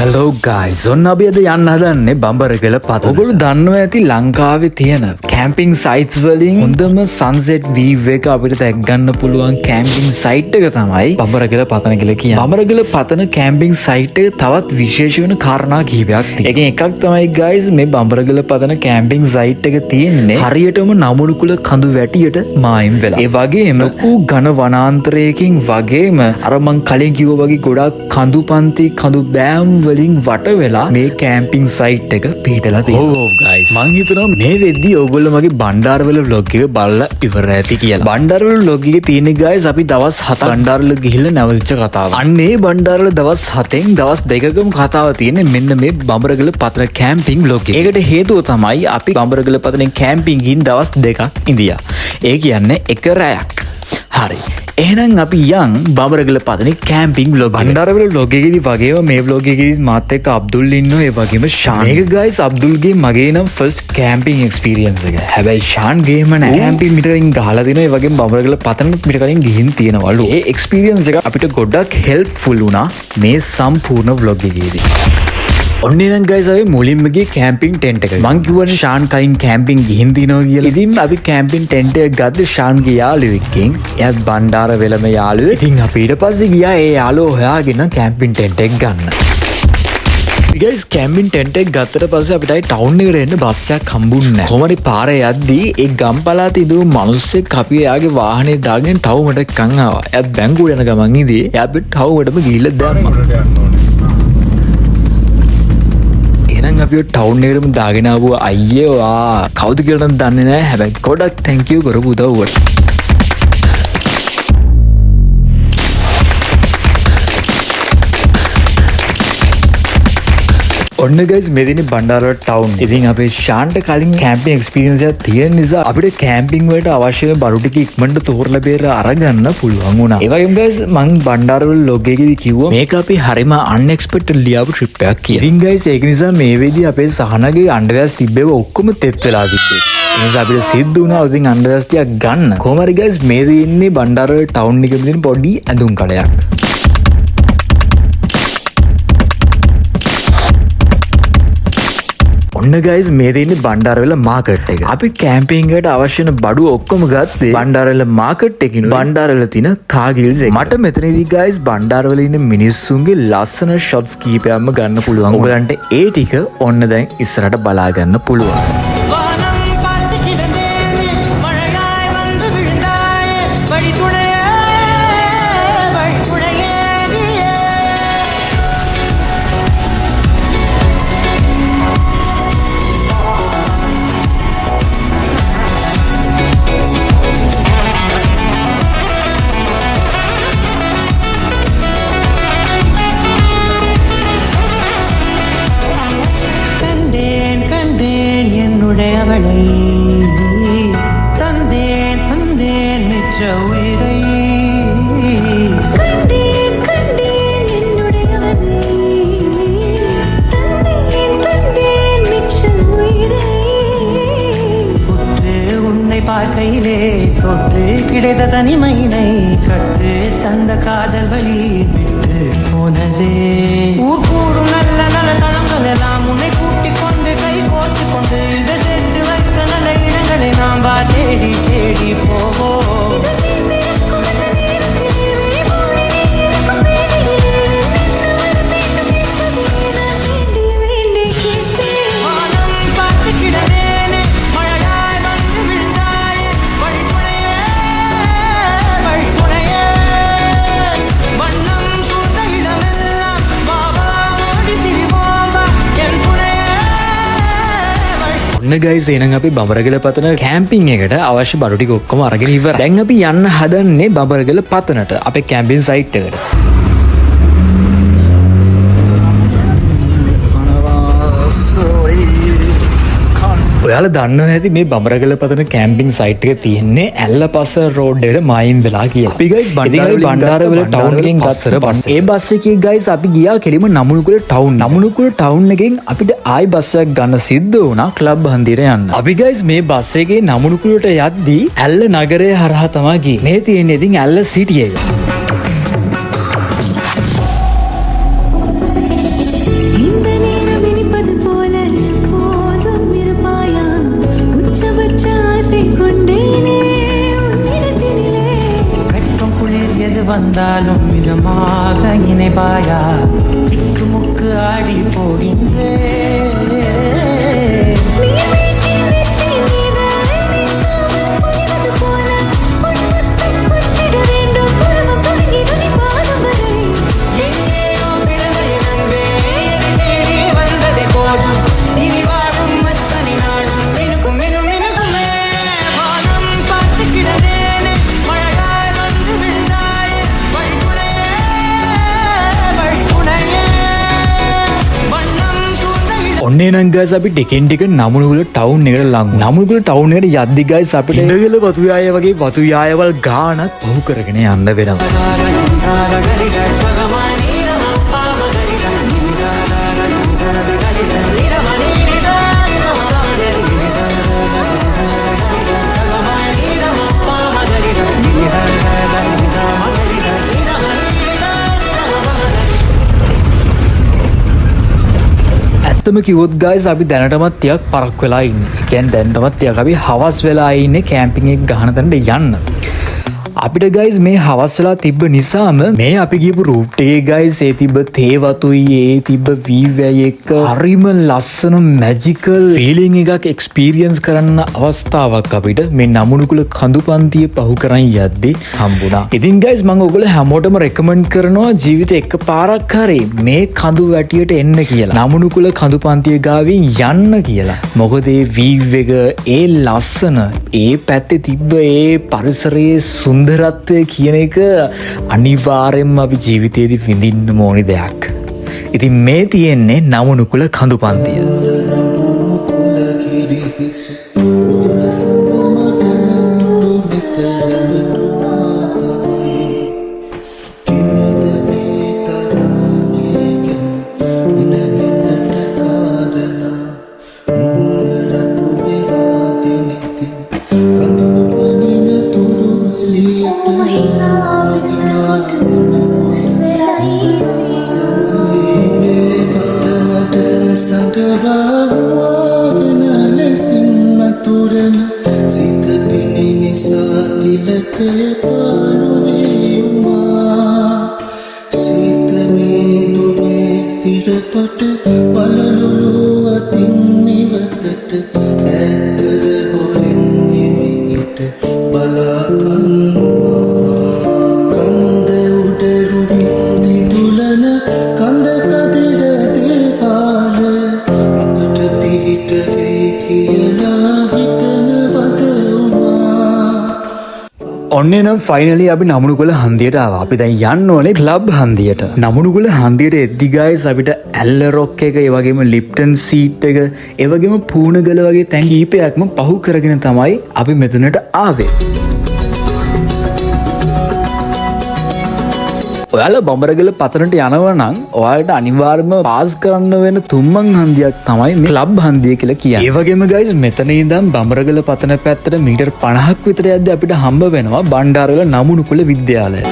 Hello guys. ඔන්න අපි අද යන්න හදන්නේ බඹරගල පතන. ඔයගොල්ලෝ දන්නවා ඇති ලංකාවේ තියෙන කැම්පින් සයිට්ස් වලින් හොඳම සන්සෙට් වීව් එක අපිට දැක් ගන්න පුළුවන් කැම්පින් සයිට් එක තමයි බඹරගල පතන කියලා කියන්නේ. බඹරගල පතන කැම්පින් සයිට් එක තවත් විශේෂ වෙන කාරණා කිහිපයක් තියෙනවා. ඒකෙන් එකක් තමයි guys මේ බඹරගල පතන කැම්පින් සයිට් එක තියෙන්නේ හරියටම නමුණුකුල කඳු වැටියට මායිම් වෙලා. ඒ වගේම ලොකු ඝන වනාන්තරයකින් වගේම අර මං කලින් කිව්වා වගේ ගොඩක් කඳු පන්ති කඳු බෑම් වලින් වට වෙලා මේ කැම්පින් සයිට් එක පිහිටලා තියෙනවා. ඔව් guys. මං හිතනවා මේ වෙද්දි ඔයගොල්ලෝ මගේ බණ්ඩාරවල vlog එක බලලා ඉවර ඇති කියලා. බණ්ඩාරවල vlog එකේ තියෙන්නේ guys අපි දවස් 7 බණ්ඩාරවල ගිහිල්ලා නැවතිච්ච කතාව. අන්න ඒ බණ්ඩාරවල දවස් 7න් දවස් 2කම කතාව තියෙන්නේ මෙන්න මේ බඹරගල පතන කැම්පින් vlog එක. ඒකට හේතුව තමයි අපි බඹරගල පතනේ කැම්පින් ගින් දවස් 2ක් ඉඳියා. ඒ කියන්නේ එක රැයක්. හරි. එහෙනම් අපි යන් බඹරගල පතනේ කැම්පින් vlog එක. බණ්ඩාරවල vlog එකේදී වගේම මේ vlog එකේදී මාත් එක්ක අබ්දුල් ඉන්නවා. ඒ වගේම ෂාන්. මේක guys අබ්දුල්ගේ මගේ නම් first camping experience එක. හැබැයි ෂාන් ගේම නෑ. කැම්පින් මිටරින් ගහලා දිනවා. ඒ වගේම බඹරගල පතන මිට කලින් ගිහින් තියෙනවලු. ඒ experience එක අපිට ගොඩක් helpful වුණා මේ සම්පූර්ණ vlog එකේදී. ඔන්න නම් guys අපි මුලින්ම ගියේ කැම්පින් ටෙන්ට් එකට. මං කිව්වනේ ෂාන් කලින් කැම්පින් ගිහින් තිනවා කියලා. ඉතින් අපි කැම්පින් ටෙන්ට් එක ගත්ත ෂාන්ගේ යාළුවෙක්ගෙන්. එයාත් බණ්ඩාර වෙලම යාළුවෙක්. ඉතින් අපි ඊට පස්සේ ගියා ඒ යාළුවෝ හොයාගෙන කැම්පින් ටෙන්ට් එක ගන්න. guys කැම්පින් ටෙන්ට් එක ගත්තට පස්සේ අපිට ආයි ටවුන් එකට එන්න බස් එකක් හම්බුන්නේ නැහැ. කොහමද පාරේ යද්දී ඒ ගම් පළාතේ ඉඳු මිනිස්සෙක් අපි එයාගේ වාහනේ දාගෙන ටවුමට කන් ආවා. එයා බැංකුවට යන ගමන් ඉදී එයා අපිට ටවුමටම ගිහිල්ලා දැම්මා. අපි ටවුන් එකටම දාගෙන ආවුවා අයියෝ කවුද කියලා නම් දන්නේ නැහැ. හැබැයි ගොඩක් thank you කරපු උදව්වට. ඔන්න guys මෙදිනේ බණ්ඩාරවල ටවුන්. ඉතින් අපේ ෂාන්ට කලින් කැම්පින් එක්ස්පීරියන්ස් එකක් තියෙන නිසා අපිට කැම්පින් වලට අවශ්‍ය බරු ටික ඉක්මනට තෝරලා බේරලා අරගන්න පුළුවන් වුණා. ඒ වගේම guys මං බණ්ඩාරවල log එකේදී කිව්වා මේක අපි හරිම unexpected ලියාපු trip එකක් කියලා. ඉතින් guys ඒක නිසා මේ වෙදී අපේ සහනගේ අන්ඩර්වෙයර්ස් තිබ්බේව ඔක්කොම තෙත් වෙලා තිබ්බේ. ඒ නිසා අපිට සිද්ධ වුණා ඉතින් අන්ඩර්වෙයර්ස් ටිකක් ගන්න. කොහොම හරි guys මේ ඉන්නේ බණ්ඩාරවල ටවුන් එකේ තියෙන පොඩි ඇඳුම් කඩයක්. ඔන්න guys මේ තියෙන්නේ බණ්ඩාරවල මාකට් එක. අපි කැම්පින් එකට අවශ්‍ය වෙන බඩු ඔක්කොම ගත්තේ බණ්ඩාරවල මාකට් එකකින්. බණ්ඩාරවල තියෙන කාගිල්ස් එක. මට මෙතනදී guys බණ්ඩාරවල ඉන්න මිනිස්සුන්ගේ ලස්සන shops කීපයක්ම ගන්න පුළුවන්. ඔයගලන්ට ඒ ටික ඔන්න දැන් ඉස්සරහට බලා ගන්න පුළුවන්. தந்தேன் தந்தேன் நிச்ச உயிரை கண்டேன் கண்டேன் என்னுடையவனை தந்தேன் தந்தேன் நிச்ச உயிரை உற்று உன்னை பார்க்கையிலே தொற்று கிடைத்த தனிமையினை கற்று தந்த காதல் வழி விட்டு போனதே. ஊர் கூடும் நல்ல நல்ல தளங்கள் எல்லாம் உன்னை கூட்டிக் கொண்டு கை கோர்த்து கொண்டு இதை சேர்த்து வைக்க நல்ல இடங்களை நாம் தேடி தேடி போவோம். ඔන්න guys එහෙනම් අපි බඹරගල පතන කැම්පින් එකට අවශ්‍ය බඩු ටික ඔක්කොම අරගෙන ඉවරයි. දැන් අපි යන්න හදන්නේ බඹරගල පතනට අපේ කැම්පින් සයිට් එකට. ඔයාලා දන්නවා ඇති මේ බඹරගල පතන කැම්පින් සයිට් එක තියෙන්නේ ඇල්ලපස රෝඩ් එකට මායිම් වෙලා කියලා. අපි guys බණ්ඩාරවල ටවුන් එකෙන් ගත්තට පස්සේ ඒ බස් එකේ guys අපි ගියා කෙලිම නමුණුකුල ටවුන්. නමුණුකුල ටවුන් එකෙන් අපිට ආයි බස් එකක් ගන්න සිද්ධ වුණා ක්ලබ් හන්දියට යන්න. අපි guys මේ බස් එකේ නමුණුකුලට යද්දී ඇල්ල නගරය හරහා තමයි ගියේ. මේ තියෙන්නේ ඉතින් ඇල්ල සිටි එක. வந்தாலும் மிதமாக இணைவாயா திக்கு முக்கு ஆடி போகின்றேன் ඔන්නේ නම් ගයිස් අපි ටිකෙන් ටික නමුනුගල ටවුන් එකට ලඟු. නමුනුගල ටවුන් එකට යද්දි ගයිස් අපිට ඉඳගල වතු යාය වගේ වතු යායවල් ගානක් පහු කරගෙන යන්න වෙනවා. ඇත්තම කිව්වොත් ගයිස් අපි දැනටමත් ටිකක් පරක් වෙලා ඉන්නේ. ඒ කියන්නේ දැනටමත් ටිකක් අපි හවස් වෙලා ඉන්නේ කැම්පින් එක ගහන තැනට යන්න. අපිට ගයිස් මේ හවස් වෙලා තිබ්බ නිසාම මේ අපි ගියපු රූට් එකේ ගයිස් ඒ තිබ්බ තේ වතුයි ඒ තිබ්බ වී වැයි එක හරිම ලස්සන මැජිකල් ෆීලිං එකක් එක්ස්පීරියන්ස් කරන්න අවස්ථාවක් අපිට මේ නමුනුකුල කඳු පන්තිය පහු කරන් යද්දි හම්බුණා. ඉතින් ගයිස් මම ඔයගොල්ලෝ හැමෝටම රෙකමන්ඩ් කරනවා ජීවිතේ එකපාරක් හරි මේ කඳු වැටියට එන්න කියලා. නමුනුකුල කඳු පන්තිය ගාවින් යන්න කියලා. මොකද ඒ වීව් එක ඒ ලස්සන ඒ පැත්තේ තිබ්බ ඒ පරිසරයේ සුන්දරත්වය කියන එක අනිවාර්යෙන්ම අපි ජීවිතේදී විඳින්න ඕනි දෙයක්. ඉතින් මේ තියෙන්නේ නමුනුකුල කඳු පන්තිය. ඔන්නේ නම් ෆයිනලි අපි නමුනුකුල හන්දියට ආවා. අපි දැන් යන්න ඕනේ ක්ලබ් හන්දියට. නමුනුකුල හන්දියට එද්දි ගයිස් අපිට ඇල්ල රොක් එක, ඒ වගේම ලිප්ටන් සීට් එක, ඒ වගේම පූණගල වගේ තැන් කීපයක්ම පහු කරගෙන තමයි අපි මෙතනට ආවේ. ඔයාලා බඹරගල පතනට යනවා නම් ඔයාලට අනිවාර්යයෙන්ම පාස් කරන්න වෙන තුම්මන් හන්දියක් තමයි මේ ක්ලබ් හන්දිය කියලා කියන්නේ. ඒ වගේම ගයිස් මෙතන ඉඳන් බඹරගල පතන පැත්තට මීටර් 50ක් විතර යද්දී අපිට හම්බ වෙනවා බණ්ඩාරවල නමුනුකුල විද්‍යාලය.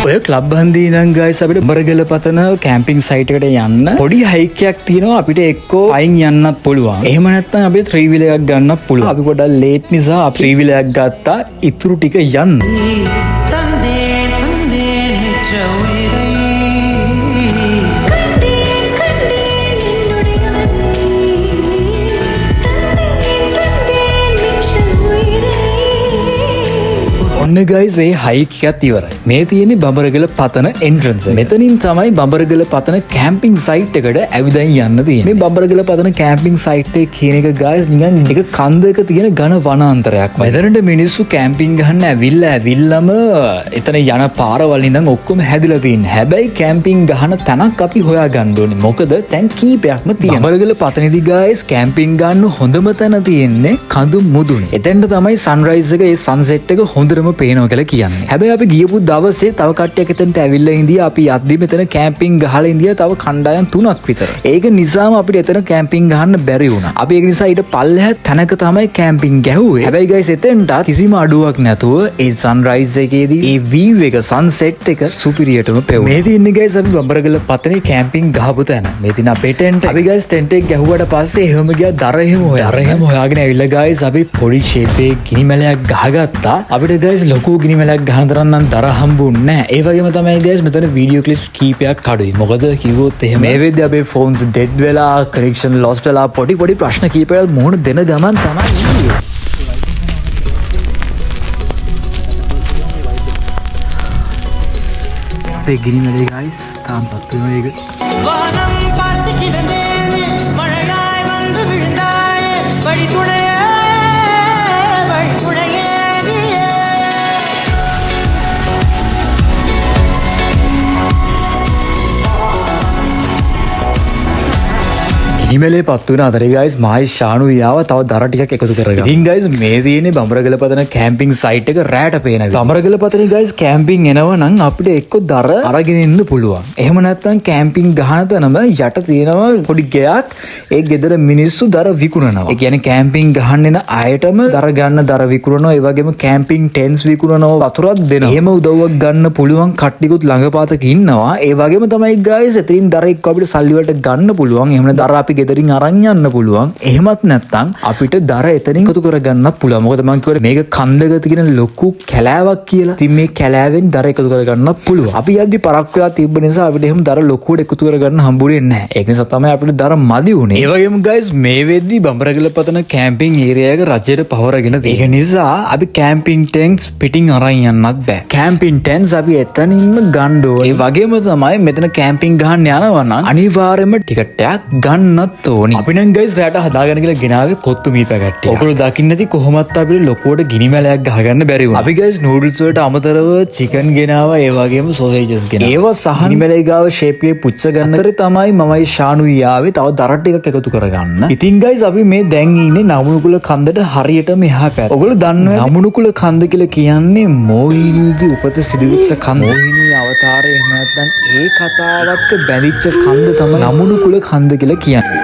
ඔය ක්ලබ් හන්දියේ ඉඳන් ගයිස් අපිට බඹරගල පතන කැම්පින් සයිට් එකට යන්න පොඩි හයික් එකක් තියෙනවා. අපිට එක්කෝ පයින් යන්නත් පුළුවන්. එහෙම නැත්නම් අපිට 3 wheel එකක් ගන්නත් පුළුවන්. අපි පොඩ්ඩක් ලේට් නිසා අපි 3 wheel එකක් ගත්තා. ඉතුරු ටික යන්න. ඔන්න ගයිස් ඒ හයික් එකත් ඉවරයි. මේ තියෙන්නේ බඹරගල පතන එන්ට්‍රන්ස් එක. මෙතනින් තමයි බඹරගල පතන කැම්පින් සයිට් එකට ඇවිදන් යන්න තියෙන්නේ. මේ බඹරගල පතන කැම්පින් සයිට් එක කියන එක ගයිස් නිකන් එක කන්දක තියෙන ඝන වනාන්තරයක්. මෙතනට මිනිස්සු කැම්පින් ගහන්න ඇවිල්ලාම එතන යන පාරවල් ඉඳන් ඔක්කොම හැදිලා තියෙන්නේ. හැබැයි කැම්පින් ගහන තැනක් අපි හොයාගන්න ඕනේ. මොකද තැන් කීපයක්ම තියෙනවා. බඹරගල පතනේදී ගයිස් කැම්පින් ගන්න හොඳම තැන තියෙන්නේ කඳු මුදුනේ. එතෙන්ට තමයි සන්රයිස් එක ඒ සන්සෙට් එක හොඳටම පේනවා කියලා කියන්නේ. හැබැයි අපි ගියපු දවසේ තව කට්ටියක් එතනට ඇවිල්ලා ඉඳියා. අපි යද්දි මෙතන කැම්පින් ගහලා ඉඳියා තව කණ්ඩායම් 3ක් විතර. ඒක නිසාම අපිට එතන කැම්පින් ගහන්න බැරි වුණා. අපි ඒක නිසා ඊට පල්ලෙහා තැනක තමයි කැම්පින් ගැහුවේ. හැබැයි guys එතෙන්ට කිසිම අඩුවක් නැතුව ඒ සන්රයිස් එකේදී ඒ වීව් එක සන්සෙට් එක සුපිරියටම පෙවුණා. මේ තින්නේ guys අපි බඹරගල පතනේ කැම්පින් ගහපු තැන. මේ තින අපේ ටෙන්ට්. අපි guys ටෙන්ට් එක ගැහුවට පස්සේ එහෙම ගියා දර එහෙම හොයාගෙන ඇවිල්ලා guys අපි පොඩි ෂේප් එකේ ගිනිමැලයක් ගහගත්තා. අපිට guys ලොකු ගිනිමැලයක් ගහන තරම් නම් දර හම්බුන්නේ නැහැ. ඒ වගේම තමයි guys මෙතන වීඩියෝ ක්ලිප්ස් කීපයක් කඩුයි. මොකද කිව්වොත් එහෙම මේ වෙද්දී අපේ ෆෝන්ස් ඩෙඩ් වෙලා කනෙක්ෂන් ලොස්ට් වෙලා පොඩි ප්‍රශ්න කීපයක් මොහොන දෙන ගමන් තමයි ඉන්නේ. අපේ ගිනිමැලේ guys තාම පත් වෙනවා ඒක. வானம் பார்த்து கிடந்தேனே மழையாய் வந்து விழுந்தாயே வழித்துணையே வழித்துணையே நீயே ගිනිමැලේ පත් වුණ අතරේ guys මායි ශානු යාව තව දර ටිකක් එකතු කරගත්තා. ඉතින් guys මේ තියෙන්නේ බඹරගල පතන කැම්පින් සයිට් එක රැට පේන විදිහ. බඹරගල පතනේ guys කැම්පින් එනවා නම් අපිට එක්ක දර අරගෙන ඉන්න පුළුවන්. එහෙම නැත්නම් කැම්පින් ගහන තැනම යට තියෙනවා පොඩි ගෙයක්. ඒ ගෙදර මිනිස්සු දර විකුණනවා. ඒ කියන්නේ කැම්පින් ගහන්න එන අයටම දර ගන්න දර විකුණනවා. ඒ වගේම කැම්පින් ටෙන්ට්ස් විකුණනවා. වතුරක් දෙනවා. එහෙම උදව්වක් ගන්න පුළුවන් කට්ටියකුත් ළඟපාතක ඉන්නවා. ඒ වගේම තමයි guys එතනින් දර එක්ක අපිට සල්ලි වලට ගන්න පුළුවන්. එහෙම දර අපි ගෙදරින් අරන් යන්න පුළුවන්. එහෙමත් නැත්නම් අපිට දර එතනින් එකතු කරගන්නත් පුළුවන්. මොකද මම කිව්වේ මේක කන්දක තියෙන ලොකු කැලෑවක් කියලා. ඉතින් මේ කැලෑවෙන් දර එකතු කරගන්නත් පුළුවන්. අපි යද්දි පරක් වෙලා තිබ්බ නිසා අපිට එහෙම දර ලොකුවට එකතු කරගන්න හම්බුනේ නැහැ. ඒක නිසා තමයි අපිට දර මදි වුනේ. ඒ වගේම guys මේ වෙද්දි බඹරගල පතන කැම්පින් ඒරියා එක රජයට පවරගෙන තියෙනවා. ඒක නිසා අපි කැම්පින් ටෙන්ට්ස් පිටින් අරන් යන්නත් බෑ. කැම්පින් ටෙන්ට්ස් අපි එතනින්ම ගන්න ඕනේ. ඒ වගේම තමයි මෙතන කැම්පින් ගහන්න යනවා නම් අනිවාර්යයෙන්ම ටිකට් එකක් ගන්නත් ඕනේ. අපි නම් guys රැට හදාගෙන කියලා ගෙනාවේ කොත්තු මී පැකට් එක. ඔයගොල්ලෝ දකින්න නැති කොහොමත් අපිට ලොකුවට ගිනිමැලයක් ගහගන්න බැරි වුණා. අපි guys නූඩල්ස් වලට අමතරව චිකන් ගෙනාවා. ඒ වගේම සෝසේජස් ගෙනාවා. ඒව සහ ගිනිමැලේ ගාව ෂේප් එකේ පුච්ච ගන්න අතරේ තමයි මමයි ශානුයි ආවේ තව දර ටිකක් එකතු කරගන්න. ඉතින් guys අපි මේ දැන් ඉන්නේ නමුනුකුල කන්දට හරියටම එහා පැත්ත. ඔයගොල්ලෝ දන්නවද නමුනුකුල කන්ද කියලා කියන්නේ මෝහිනීගේ උපත සිදුවෙච්ච කන්ද. මෝහිනී අවතාරය එහෙම නැත්නම් ඒ කතාවක බැඳිච්ච කන්ද තමයි නමුනුකුල කන්ද කියලා කියන්නේ.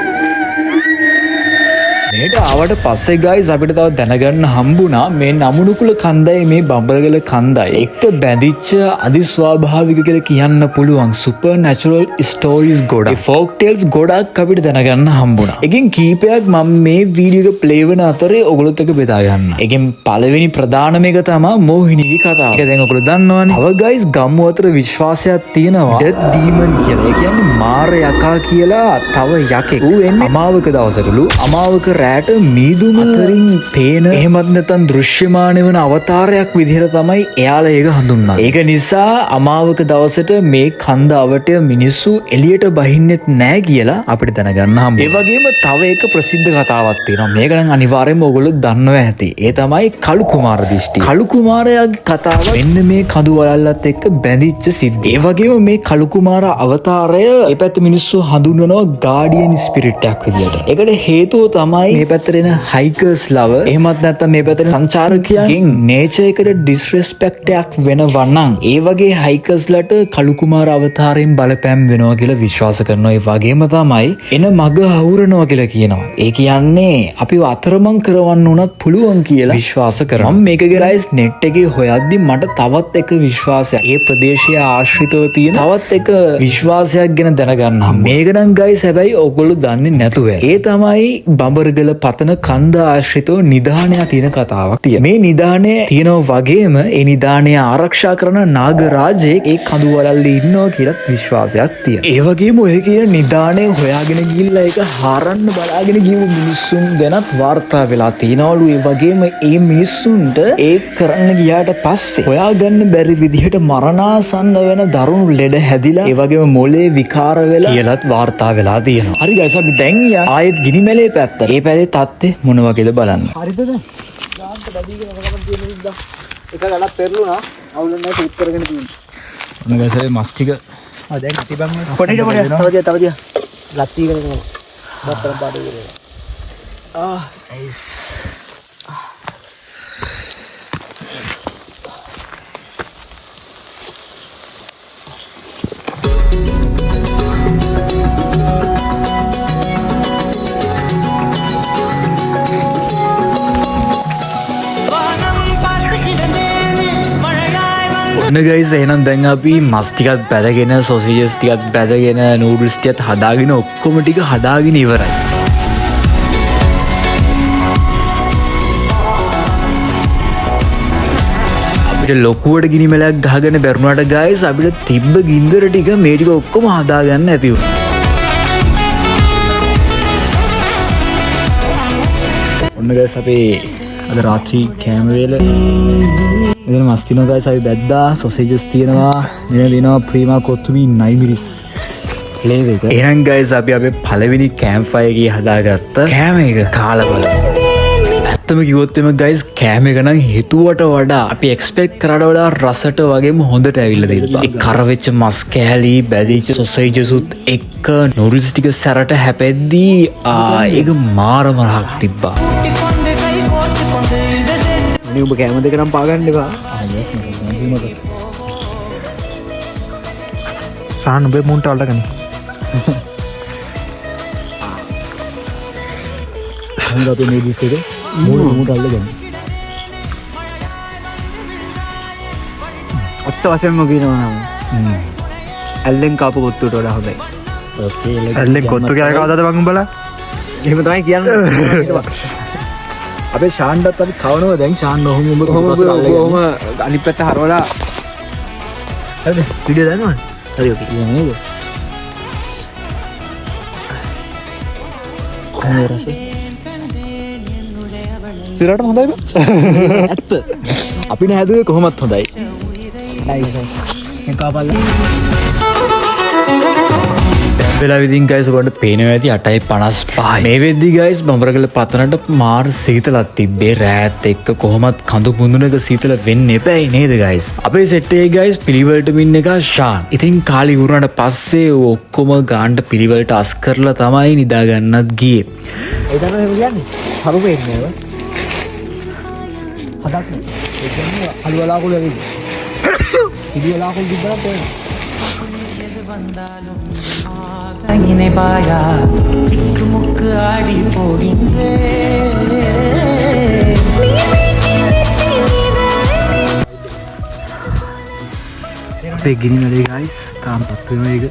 මේට ආවට පස්සේ guys අපිට තව දැනගන්න හම්බුණා මේ නමුනුකුල කන්දයි මේ බඹරගල කන්දයි එක්ක බැඳිච්ච අදිස්වාභාවික කියලා කියන්න පුළුවන් සුපර් නැචරල් ස්ටෝරීස් ගොඩක්. ඒ ෆෝක් ටේල්ස් ගොඩක් අපිට දැනගන්න හම්බුණා. එකෙන් කීපයක් මම මේ වීඩියෝ එක ප්ලේ වෙන අතරේ ඔයගොල්ලොත් එක්ක බෙදා ගන්න. එකෙන් පළවෙනි ප්‍රධානම එක තමයි මෝහිනීගේ කතාව. ඒක දැන් ඔයගොල්ලෝ දන්නවනේ. තව guys ගම්මු අතර විශ්වාසයක් තියෙනවා ඩෙත් ඩීමන් කියලා. ඒ කියන්නේ මාර යකා කියලා තව යකෙක්. ඌ එන්නේ අමාවක දවසටලු. අමාවක රැට මීදුම අතරින් පේන එහෙමත් නැත්නම් දෘශ්‍යමාන වෙන අවතාරයක් විදිහට තමයි එයාලා ඒක හඳුන්වන්නේ. ඒක නිසා අමාවක දවසට මේ කන්ද අවටය මිනිස්සු එළියට බහින්නෙත් නැහැ කියලා අපිට දැනගන්න හම්බ. ඒ වගේම තව එක ප්‍රසිද්ධ කතාවක් තියෙනවා. මේක නම් අනිවාර්යයෙන්ම ඔයගොල්ලෝ දන්නවා ඇති. ඒ තමයි කළු කුමාර දිෂ්ටි. කළු කුමාරයාගේ කතාව මෙන්න මේ කඳු වලල්ලත් එක්ක බැඳිච්ච සිද්ධිය. ඒ වගේම මේ කළු කුමාර අවතාරය ඒ පැත්තේ මිනිස්සු හඳුන්වනවා ගාඩියන් ස්පිරිට් එකක් විදියට. ඒකට හේතුව තමයි මේ පැත්තට එන හයිකර්ස් ලව එහෙමත් නැත්නම් මේ පැත්තේ සංචාරකයන්ගෙන් නේචර් එකට ඩිස්රෙස්පෙක්ට් එකක් වෙනවා නම් ඒ වගේ හයිකර්ස්ලට කළු කුමාර අවතාරයෙන් බලපෑම් වෙනවා කියලා විශ්වාස කරනවා. ඒ වගේම තමයි එන මග හවුරනවා කියලා කියනවා. ඒ කියන්නේ අපිව අතරමං කරවන්න උනත් පුළුවන් කියලා විශ්වාස කරනවා. මම මේක guys net එකේ හොයද්දි මට තවත් එක විශ්වාසයක් ඒ ප්‍රදේශයේ ආශ්‍රිතව තියෙන තවත් එක විශ්වාසයක් ගැන දැනගන්න හම්බ. මේක නම් guys හැබැයි ඔයගොල්ලෝ දන්නේ නැතුව. ඒ තමයි බඹරගල පතන කන්ද ආශ්‍රිතව නිධානයක් තියෙන කතාවක් තියෙනවා. මේ නිධානය තියෙනවා වගේම ඒ නිධානය ආරක්ෂා කරන නාගරාජයෙක් ඒ කඳු වලල්ලේ ඉන්නවා කියලා විශ්වාසයක් තියෙනවා. ඒ වගේම ඔය කියන නිධානය හොයාගෙන ගිහිල්ලා ඒක හරන්න බලාගෙන ගිහුව මිනිස්සුන් ගැනත් වාර්තා වෙලා තියෙනවලු. ඒ වගේම ඒ මිනිස්සුන්ට ඒක කරන්න ගියාට පස්සේ හොයාගන්න බැරි විදිහට මරණාසන්න වෙන දරුණු ලෙඩ හැදිලා ඒ වගේම මොලේ විකාර වෙලා කියලාත් වාර්තා වෙලා තියෙනවා. හරි guys අපි දැන් ආයෙත් ගිනිමැලේ පැත්ත. ඒ පැත්තේ තත්ත්වය මොන වගේද බලන්න. හරිද? ගාන්ත බැදීගෙන මොකක්ද තියෙන විදිහට එක ගලක් පෙරළුණා. අවුල නැහැ ටීප් කරගෙන තියෙනවා. ඔන්න guys ඒ මස් ටික දැන් තිබන් පොඩි තව දිය ලත්ති කරගෙන බත්තර බඩේ ඉරේ. නයිස්. ඔන්න ගයිස් එහෙනම් දැන් අපි මස් ටිකත් බැදගෙන සොසේජස් ටිකත් බැදගෙන නූඩල්ස් ටිකත් හදාගෙන ඔක්කොම ටික හදාගෙන ඉවරයි. අපිට ලොකුවට ගිනි මැලයක් ගහගෙන බැරුණාට ගයිස් අපිට තිබ්බ ගින්දර ටික මේ ටික ඔක්කොම හදාගන්න ඇති වුණා. ඔන්න ගයිස් අපේ අද රාත්‍රී කෑම වේල මෙතන මස් තියෙනවා ගයිස් අපි බැද්දා සොසේජස් තියෙනවා මෙතන තියෙනවා ප්‍රීමා කොත්තුමි නයිමිරිස් ෆ්ලේවර් එක. එහෙනම් ගයිස් අපි අපේ පළවෙනි කෑම්ප් ෆයර් එකේ හදාගත්ත කෑම එක කාලා බලමු. ඇත්තම කිව්වොත් එම ගයිස් කෑම එක නම් හිතුවට වඩා අපි එක්ස්පෙක්ට් කරාට වඩා රසට වගේම හොඳට ඇවිල්ලා තියෙනවා. ඒ කරවෙච්ච මස් කෑලි බැදිච්ච සොසේජස් උත් එක්ක නූඩල්ස් ටික සැරට හැපෙද්දී ඒක මාරම රහක් තිබ්බා. ඔබ කෑම දෙක නම් පාගන්න එපා. සාහන් ඔබේ මුන්ට අල්ලගන්න. අපේ මේ ඩිස් එක මුන්ට අල්ලගන්න. ඔච්ච වශයෙන්ම කියනවා නම් ඇල්ලෙන් කාපු කොත්තුවට වඩා හොඳයි. ඇල්ලෙන් කොත්තු කෑ කවදාද බං උඹලා? එහෙම තමයි කියන්නේ. අපේ ශාන්ටත් අපි කවනවා දැන් ශාන් ඔහොම ඔහොම අනිත් පැත්ත හරවලා හරිද වීඩියෝ දානවා හරි ඕකේ නේද කොහේ රස සිරාට හොඳයි බං ඇත්ත අපි නෑදුවේ කොහොමත් හොඳයි නයිස් එකපාරක් වෙලා විදින් ගයිස් ඔයගොල්ලන්ට පේනවා ඇති 8:55. මේ වෙද්දි ගයිස් බඹරගල පතනට මාර සීතලක් තිබ්බේ රෑත් එක්ක කොහොමත් කඳු මුඳුනක සීතල වෙන්න එපැයි නේද ගයිස්. අපේ සෙට් එකේ ගයිස් පිළිවෙලට මින් එක ශාන්. ඉතින් කාලි උරුණාට පස්සේ ඔක්කොම ගාන්න පිළිවෙලට අස් කරලා තමයි නිදා ගන්නත් ගියේ. ඒ තමයි එහෙම කියන්නේ. හරු වෙන්නේ නේද? හදක් නේ. ඒ කියන්නේ අලුවලාකුල වෙන්නේ. ඉදිවලාකුල දිබ්බලා තේරෙනවා. கையினை பாயா திக்கு முக்கு ஆடி போகின்றே අපේ ගිනි මැලේ ගයිස් තාම පත්තු වෙන එක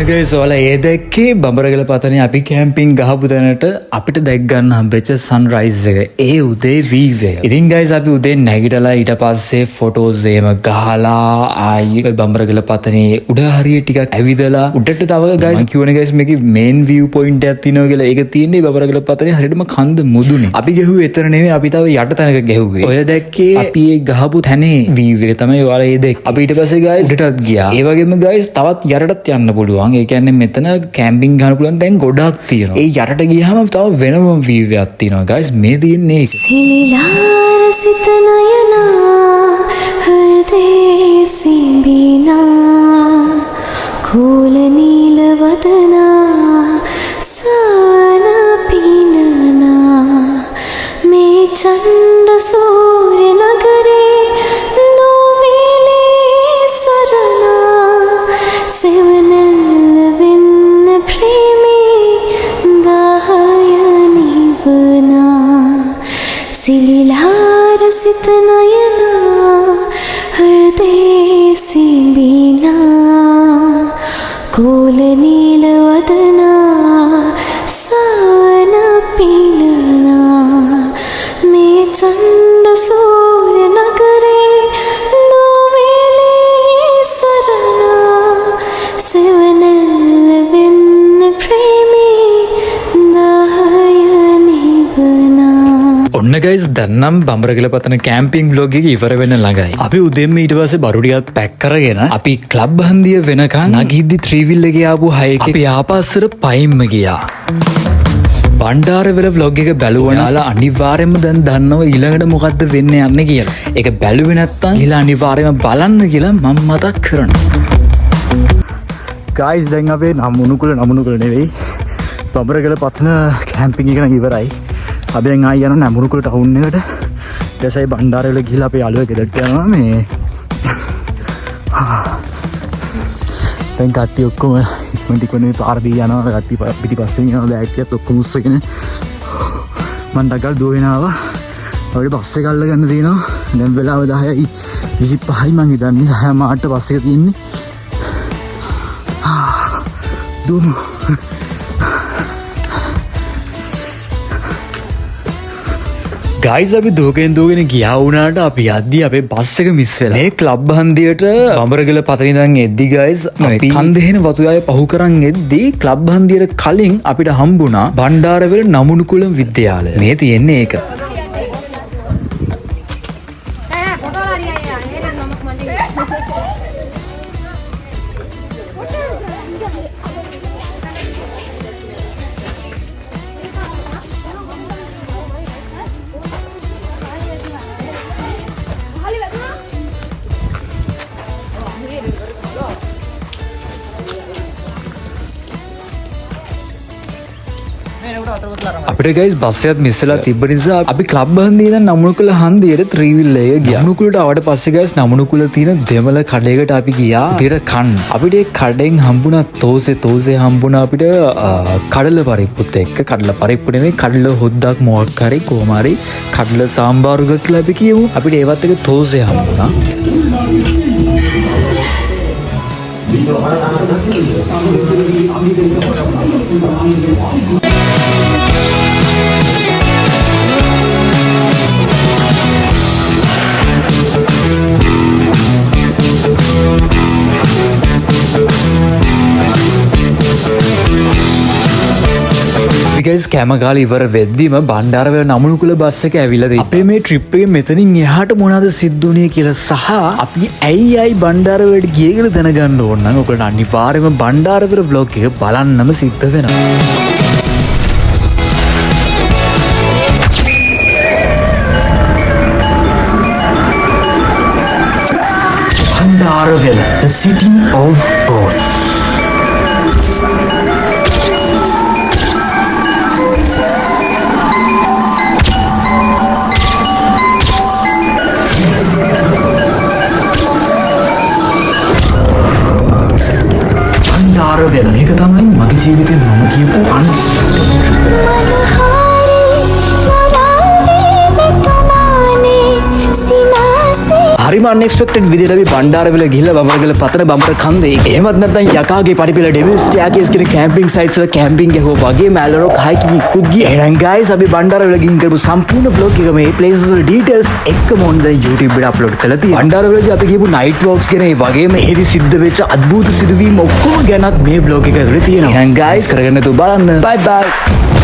ගයිස් ඔයාලා ඒ දැක්කේ බඹරගල පතනේ අපි කැම්පින් ගහපු තැනට අපිට දැක් ගන්න හම්බෙච්ච සන්රයිස් එක. ඒ උදේ වීව් එක. ඉතින් ගයිස් අපි උදේ නැගිටලා ඊට පස්සේ ෆොටෝස් එහෙම ගහලා ආයි බඹරගල පතනේ උඩ හරිය ටිකක් ඇවිදලා උඩට තව ගයිස් මම කියවනේ ගයිස් මේකේ මේන් view point එකක් තියෙනවා කියලා. ඒක තියෙන්නේ බඹරගල පතනේ හරියටම කන්ද මුදුනේ. අපි ගහුවේ එතන නෙමෙයි අපි තව යට තැනක ගහුවේ. ඔය දැක්කේ අපි ඒ ගහපු තැනේ view එක තමයි ඔයාලා ඒ දැක්කේ. අපි ඊට පස්සේ ගයිස් උඩටත් ගියා. ඒ වගේම ගයිස් තවත් යටටත් යන්න පුළුවන්. ඒ කියන්නේ මෙතන කැම්පින් ගන්න පුළුවන් තැන් ගොඩක් තියෙනවා. ඒ යටට ගියාම තව වෙනම view එකක් තියෙනවා guys. මේ තියෙන්නේ ඒක. සිලිලාර සිත නයනා හෘදේ සිඹිනා කෝල නීල වදනා සාන පිනනා මේ චණ්ඩ සූර්ය නගරේ නොමිලේ සරණා සෙවනල් වෙන්න ප්‍රේමී දහය නිවනා සිලිලාර සිත නයනා හෘදේ සිඹිනා කෝල නීල වදනා සාන පිනනා මේ චණ්ඩ සූර්ය නගරේ නොමිලේ සරණා සෙවනල් වෙන්න ප්‍රේමී දහය නිවනා. ඔන්න ගයිස් දැන්නම් බඹරගල පතන කැම්පිං බ්ලොග් එක ඉවර වෙන්න ළඟයි. අපි උදෙන්ම ඊට පස්සේ බරු ටිකක් පැක් කරගෙන අපි ක්ලබ් හන්දිය වෙනකන් නගිද්දි ත්‍රිවිල් එකේ ආපු හයක අපි ආපස්සට පයින්ම ගියා. බණ්ඩාරවල vlog එක බැලුවා නම් අනිවාර්යයෙන්ම දැන් දන්නවා ඊළඟට මොකද්ද වෙන්න යන්නේ කියලා. ඒක බැලුවේ නැත්තම් ඊළඟ අනිවාර්යයෙන්ම බලන්න කියලා මම මතක් කරනවා. ගයිස් දැන් අපේ නමුණුකුල නෙවෙයි බඹරගල පතන කැම්පිං එක නම් ඉවරයි. අපි දැන් ආයි යනවා නමුණුකුල ටවුන් එකට. ඊට පස්සේ බණ්ඩාරවල ගිහලා අපේ යාළුවෙක් ගෙදරට යනවා මේ. දැන් කට්ටිය ඔක්කොම ඉක්මනට මේ පාර දී යනවා. කට්ටිය පිටිපස්සෙන් යනවා බෑග් එකත් ඔක්කොම උස්සගෙන. මම ඩගල් දුවගෙන ආවා. අපිට බස් එක අල්ල ගන්න තියෙනවා. දැන් වෙලාව 10:25යි මං හිතන්නේ 10 මාට බස් එක තියෙන්නේ. දුමු. ගයිස් අපි දුවගෙන ගියා වුණාට අපි යද්දි අපේ බස් එක මිස් වෙලා. මේ ක්ලබ් හන්දියට බඹරගල පතන ඉඳන් එද්දි ගයිස් අපි කන්දේන වතුයාය පහු කරන් එද්දි ක්ලබ් හන්දියට කලින් අපිට හම්බුණා බණ්ඩාරවල නමුණුකුලම් විද්‍යාලය. මේ තියෙන්නේ ඒක. අපිට ගයිස් බස් එකත් මිස් වෙලා තිබ්බ නිසා අපි ක්ලබ් හන්දියේ ඉඳන් නමුණුකුල හන්දියට ත්‍රිවිල් එක ගියා. නමුණුකුලට ආවට පස්සේ ගයිස් නමුණුකුල තියෙන දෙමළ කඩේකට අපි ගියා. ඊට කන්න. අපිට ඒ කඩෙන් හම්බුණා තෝසේ හම්බුණා අපිට කඩල පරිප්පුත් එක්ක. කඩල පරිප්පු නෙමෙයි කඩල හොද්දක් මොකක් හරි කොහොම හරි කඩල සාම්බාරු එකක් කියලා අපි කියමු. අපිට ඒවත් එක තෝසේ හම්බුණා. ගයිස් කැම කාලේ ඉවර වෙද්දිම බණ්ඩාරවල නමුණුකුල බස් එක ඇවිල්ලා තියෙනවා. අපේ මේ ට්‍රිප් එකේ මෙතනින් එහාට මොනවද සිද්ධ වුනේ කියලා සහ අපි ඇයි බණ්ඩාරවලට ගියේ කියලා දැනගන්න ඕන නම් ඔයගොල්ලෝ අනිවාර්යයෙන්ම බණ්ඩාරවල vlog එක බලන්නම සිද්ධ වෙනවා. Bandarawela, the city of gods. මේක තමයි මගේ ජීවිතේ මම කියපු හරිම අන්එක්ස්පෙක්ටඩ් විදිහට අපි බණ්ඩාරවල ගිහිල්ලා බඹරගල පතන බඹර කන්දේ එහෙමත් නැත්නම් යකාගේ පරිපිල ඩෙවිල්ස් ස්ටෑකේස් කියන කැම්පින් සයිට්ස් වල කැම්පින් ගහුවා වගේ මැලරොක් හයිකින් ඉක්කුත් ගියා. එහෙනම් ගයිස් අපි බණ්ඩාරවල ගිහින් කරපු සම්පූර්ණ vlog එක මේ places වල details එක්කම on the YouTube එකට අප්ලෝඩ් කරලා තියෙනවා. බණ්ඩාරවලදී අපි ගිහපු night walks ගැන ඒ වගේම එහි සිද්ධ වෙච්ච අద్భుත සිදුවීම් ඔක්කොම ගැනත් මේ vlog එක ඇතුලේ තියෙනවා. එහෙනම් ගයිස් කරගෙන තු බලන්න. bye bye.